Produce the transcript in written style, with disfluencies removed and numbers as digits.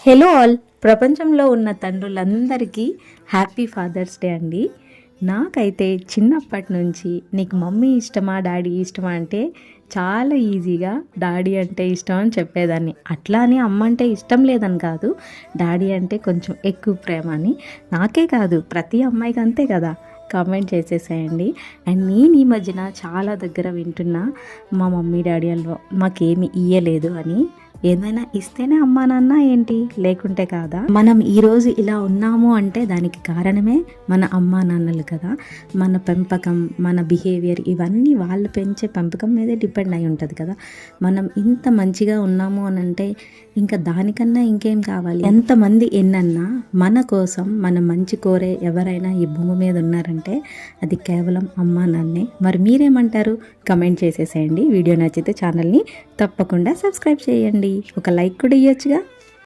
Hello all, ప్రపంచంలో ఉన్న తండ్రులందరికీ happy fathers day అండి. నాకైతే చిన్నప్పటి నుంచి నీకు మమ్మీ ఇష్టమా డాడీ ఇష్టమా అంటే చాలా ఈజీగా డాడీ అంటే ఇష్టం అని చెప్పేదాన్ని. అట్లా అని అమ్మ అంటే ఇష్టం లేదని కాదు, డాడీ అంటే కొంచెం ఎక్కువ ప్రేమ అని. నాకే కాదు, ప్రతి అమ్మాయికి అంతే కదా. కామెంట్ చేసేసేయండి. అండ్ నేను ఈ మధ్యన చాలా దగ్గర వింటున్నా, మా మమ్మీ డాడీ వాళ్ళు మాకేమి ఇయ్యలేదు అని. ఏదైనా ఇస్తేనే అమ్మా నాన్న ఏంటి, లేకుంటే కాదా? మనం ఈరోజు ఇలా ఉన్నాము అంటే దానికి కారణమే మన అమ్మా నాన్నలు కదా. మన పెంపకం, మన బిహేవియర్ ఇవన్నీ వాళ్ళు పెంచే పెంపకం మీదే డిపెండ్ అయి ఉంటుంది కదా. మనం ఇంత మంచిగా ఉన్నాము అని అంటే ఇంకా దానికన్నా ఇంకేం కావాలి? ఎంతమంది ఎన్నన్నా మన కోసం మన మంచి కోరే ఎవరైనా ఈ భూమి మీద ఉన్నారంటే అది కేవలం అమ్మా నాన్నే. మరి మీరేమంటారు? కమెంట్ చేసేసేయండి. వీడియో నచ్చితే ఛానల్ని తప్పకుండా సబ్స్క్రైబ్ చేయండి. ఒక లైక్ కూడా ఇవ్వచ్చుగా.